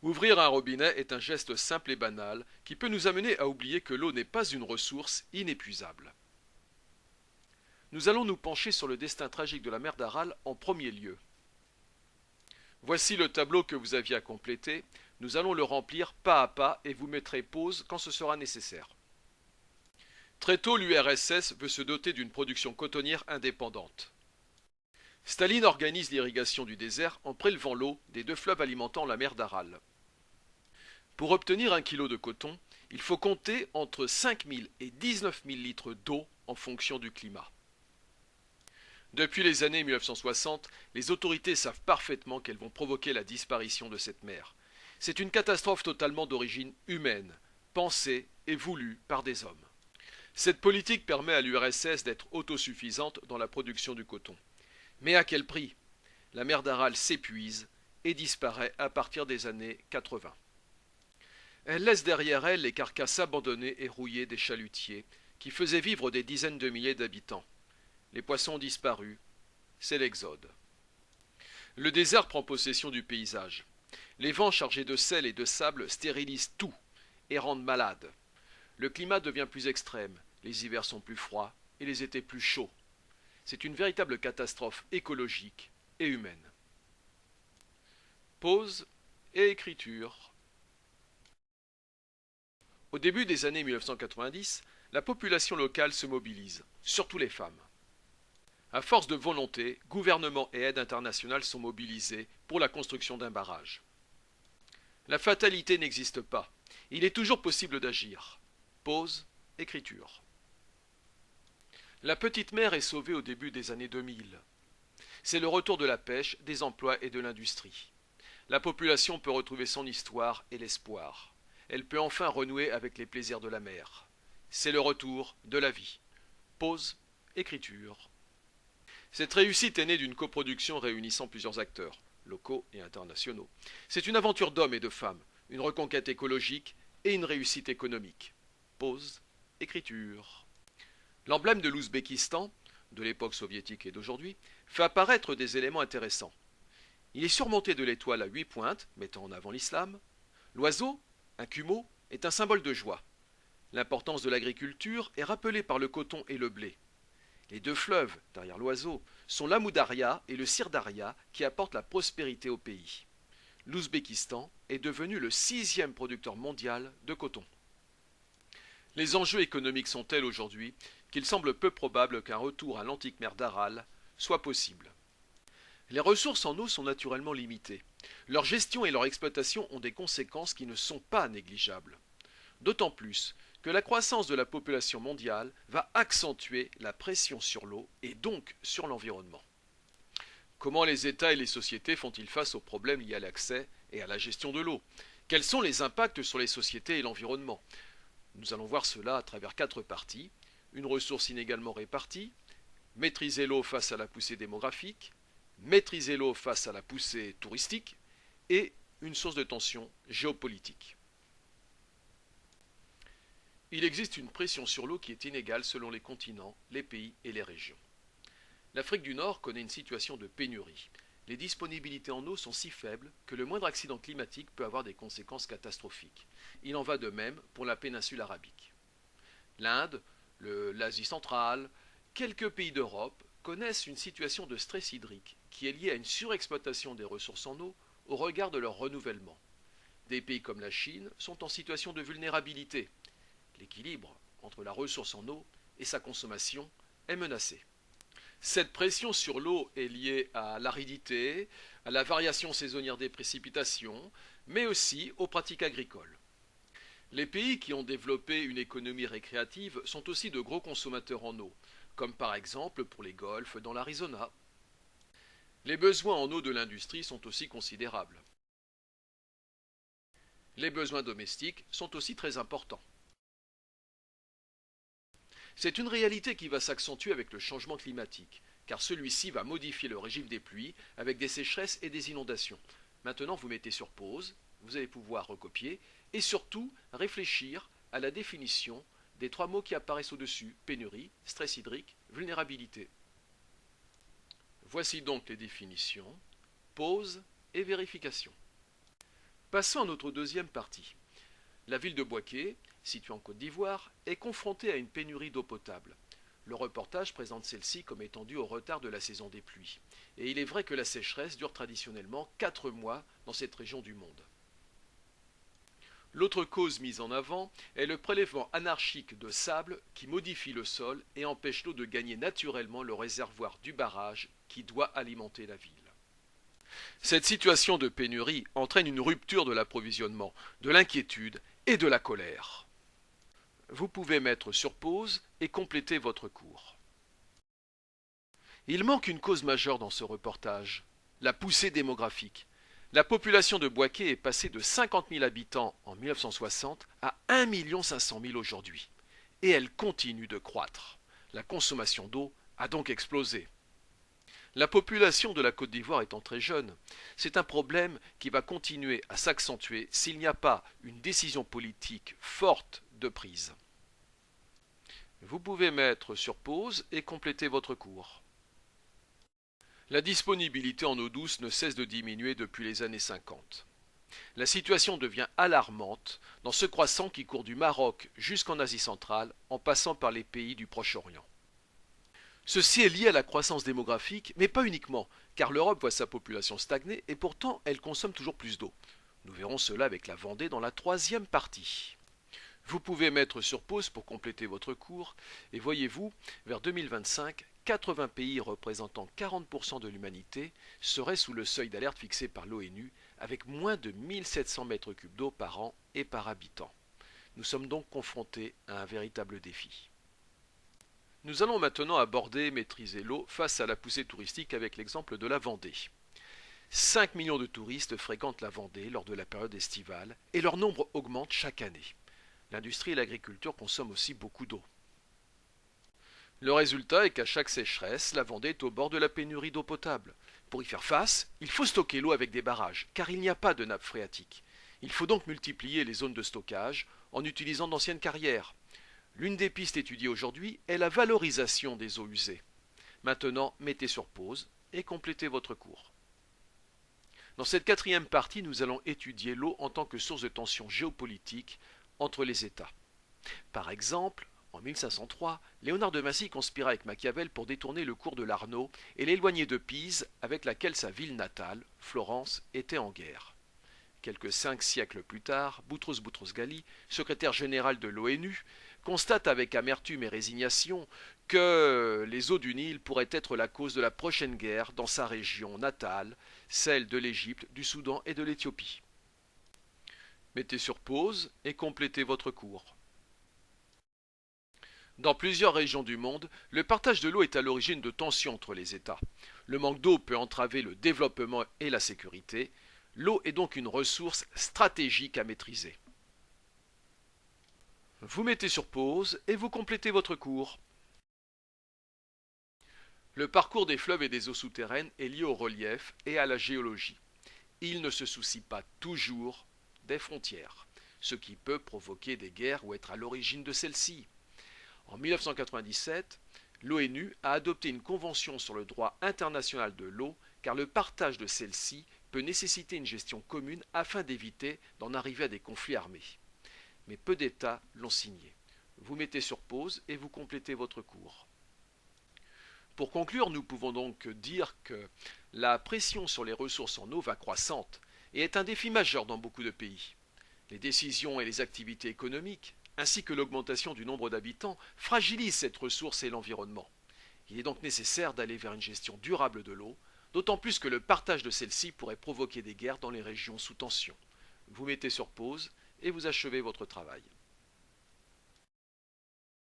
Ouvrir un robinet est un geste simple et banal qui peut nous amener à oublier que l'eau n'est pas une ressource inépuisable. Nous allons nous pencher sur le destin tragique de la mer d'Aral en premier lieu. Voici le tableau que vous aviez à compléter. Nous allons le remplir pas à pas et vous mettrez pause quand ce sera nécessaire. Très tôt, l'URSS veut se doter d'une production cotonnière indépendante. Staline organise l'irrigation du désert en prélevant l'eau des deux fleuves alimentant la mer d'Aral. Pour obtenir 1 kg de coton, il faut compter entre 5 000 et 19 000 litres d'eau en fonction du climat. Depuis les années 1960, les autorités savent parfaitement qu'elles vont provoquer la disparition de cette mer. C'est une catastrophe totalement d'origine humaine, pensée et voulue par des hommes. Cette politique permet à l'URSS d'être autosuffisante dans la production du coton. Mais à quel prix? La mer d'Aral s'épuise et disparaît à partir des années 80. Elle laisse derrière elle les carcasses abandonnées et rouillées des chalutiers qui faisaient vivre des dizaines de milliers d'habitants. Les poissons ont disparu, c'est l'exode. Le désert prend possession du paysage. Les vents chargés de sel et de sable stérilisent tout et rendent malade. Le climat devient plus extrême, les hivers sont plus froids et les étés plus chauds. C'est une véritable catastrophe écologique et humaine. Pause et écriture. Au début des années 1990, la population locale se mobilise, surtout les femmes. À force de volonté, gouvernement et aide internationale sont mobilisés pour la construction d'un barrage. La fatalité n'existe pas. Il est toujours possible d'agir. Pause, écriture. La petite mer est sauvée au début des années 2000. C'est le retour de la pêche, des emplois et de l'industrie. La population peut retrouver son histoire et l'espoir. Elle peut enfin renouer avec les plaisirs de la mer. C'est le retour de la vie. Pause, écriture. Cette réussite est née d'une coproduction réunissant plusieurs acteurs, locaux et internationaux. C'est une aventure d'hommes et de femmes, une reconquête écologique et une réussite économique. Pause, écriture. L'emblème de l'Ouzbékistan, de l'époque soviétique et d'aujourd'hui, fait apparaître des éléments intéressants. Il est surmonté de l'étoile à 8 pointes, mettant en avant l'islam. L'oiseau, un cumeau, est un symbole de joie. L'importance de l'agriculture est rappelée par le coton et le blé. Les deux fleuves, derrière l'oiseau, sont l'Amou Daria et le Sir Daria qui apportent la prospérité au pays. L'Ouzbékistan est devenu le 6e producteur mondial de coton. Les enjeux économiques sont tels aujourd'hui qu'il semble peu probable qu'un retour à l'antique mer d'Aral soit possible. Les ressources en eau sont naturellement limitées. Leur gestion et leur exploitation ont des conséquences qui ne sont pas négligeables. D'autant plus que la croissance de la population mondiale va accentuer la pression sur l'eau et donc sur l'environnement. Comment les États et les sociétés font-ils face aux problèmes liés à l'accès et à la gestion de l'eau? Quels sont les impacts sur les sociétés et l'environnement? Nous allons voir cela à travers 4 parties. Une ressource inégalement répartie, maîtriser l'eau face à la poussée démographique, maîtriser l'eau face à la poussée touristique et une source de tension géopolitique. Il existe une pression sur l'eau qui est inégale selon les continents, les pays et les régions. L'Afrique du Nord connaît une situation de pénurie. Les disponibilités en eau sont si faibles que le moindre accident climatique peut avoir des conséquences catastrophiques. Il en va de même pour la péninsule arabique. L'Inde, l'Asie centrale, quelques pays d'Europe connaissent une situation de stress hydrique qui est liée à une surexploitation des ressources en eau au regard de leur renouvellement. Des pays comme la Chine sont en situation de vulnérabilité. L'équilibre entre la ressource en eau et sa consommation est menacé. Cette pression sur l'eau est liée à l'aridité, à la variation saisonnière des précipitations, mais aussi aux pratiques agricoles. Les pays qui ont développé une économie récréative sont aussi de gros consommateurs en eau, comme par exemple pour les golfs dans l'Arizona. Les besoins en eau de l'industrie sont aussi considérables. Les besoins domestiques sont aussi très importants. C'est une réalité qui va s'accentuer avec le changement climatique, car celui-ci va modifier le régime des pluies avec des sécheresses et des inondations. Maintenant, vous mettez sur pause, vous allez pouvoir recopier et surtout réfléchir à la définition des 3 mots qui apparaissent au-dessus: pénurie, stress hydrique, vulnérabilité. Voici donc les définitions, pause et vérification. Passons à notre deuxième partie. La ville de Bouaké, située en Côte d'Ivoire, est confrontée à une pénurie d'eau potable. Le reportage présente celle-ci comme étant due au retard de la saison des pluies. Et il est vrai que la sécheresse dure traditionnellement 4 mois dans cette région du monde. L'autre cause mise en avant est le prélèvement anarchique de sable qui modifie le sol et empêche l'eau de gagner naturellement le réservoir du barrage qui doit alimenter la ville. Cette situation de pénurie entraîne une rupture de l'approvisionnement, de l'inquiétude et de la colère. Vous pouvez mettre sur pause et compléter votre cours. Il manque une cause majeure dans ce reportage, la poussée démographique. La population de Bouaké est passée de 50 000 habitants en 1960 à 1 500 000 aujourd'hui. Et elle continue de croître. La consommation d'eau a donc explosé. La population de la Côte d'Ivoire étant très jeune, c'est un problème qui va continuer à s'accentuer s'il n'y a pas une décision politique forte de prise. Vous pouvez mettre sur pause et compléter votre cours. La disponibilité en eau douce ne cesse de diminuer depuis les années 50. La situation devient alarmante dans ce croissant qui court du Maroc jusqu'en Asie centrale en passant par les pays du Proche-Orient. Ceci est lié à la croissance démographique, mais pas uniquement, car l'Europe voit sa population stagner et pourtant elle consomme toujours plus d'eau. Nous verrons cela avec la Vendée dans la troisième partie. Vous pouvez mettre sur pause pour compléter votre cours et voyez-vous, vers 2025, 80 pays représentant 40% de l'humanité seraient sous le seuil d'alerte fixé par l'ONU avec moins de 1700 mètres cubes d'eau par an et par habitant. Nous sommes donc confrontés à un véritable défi. Nous allons maintenant aborder et maîtriser l'eau face à la poussée touristique avec l'exemple de la Vendée. 5 millions de touristes fréquentent la Vendée lors de la période estivale et leur nombre augmente chaque année. L'industrie et l'agriculture consomment aussi beaucoup d'eau. Le résultat est qu'à chaque sécheresse, la Vendée est au bord de la pénurie d'eau potable. Pour y faire face, il faut stocker l'eau avec des barrages, car il n'y a pas de nappe phréatique. Il faut donc multiplier les zones de stockage en utilisant d'anciennes carrières. L'une des pistes étudiées aujourd'hui est la valorisation des eaux usées. Maintenant, mettez sur pause et complétez votre cours. Dans cette quatrième partie, nous allons étudier l'eau en tant que source de tension géopolitique entre les États. Par exemple, en 1503, Léonard de Vinci conspira avec Machiavel pour détourner le cours de l'Arno et l'éloigner de Pise, avec laquelle sa ville natale, Florence, était en guerre. Quelques 5 siècles plus tard, Boutros Boutros-Ghali, secrétaire général de l'ONU, constate avec amertume et résignation que les eaux du Nil pourraient être la cause de la prochaine guerre dans sa région natale, celle de l'Égypte, du Soudan et de l'Éthiopie. Mettez sur pause et complétez votre cours. Dans plusieurs régions du monde, le partage de l'eau est à l'origine de tensions entre les États. Le manque d'eau peut entraver le développement et la sécurité. L'eau est donc une ressource stratégique à maîtriser. Vous mettez sur pause et vous complétez votre cours. Le parcours des fleuves et des eaux souterraines est lié au relief et à la géologie. Il ne se soucie pas toujours des frontières, ce qui peut provoquer des guerres ou être à l'origine de celles-ci. En 1997, l'ONU a adopté une convention sur le droit international de l'eau car le partage de celle-ci peut nécessiter une gestion commune afin d'éviter d'en arriver à des conflits armés. Mais peu d'États l'ont signé. Vous mettez sur pause et vous complétez votre cours. Pour conclure, nous pouvons donc dire que la pression sur les ressources en eau va croissante et est un défi majeur dans beaucoup de pays. Les décisions et les activités économiques, ainsi que l'augmentation du nombre d'habitants, fragilisent cette ressource et l'environnement. Il est donc nécessaire d'aller vers une gestion durable de l'eau, d'autant plus que le partage de celle-ci pourrait provoquer des guerres dans les régions sous tension. Vous mettez sur pause et vous achevez votre travail.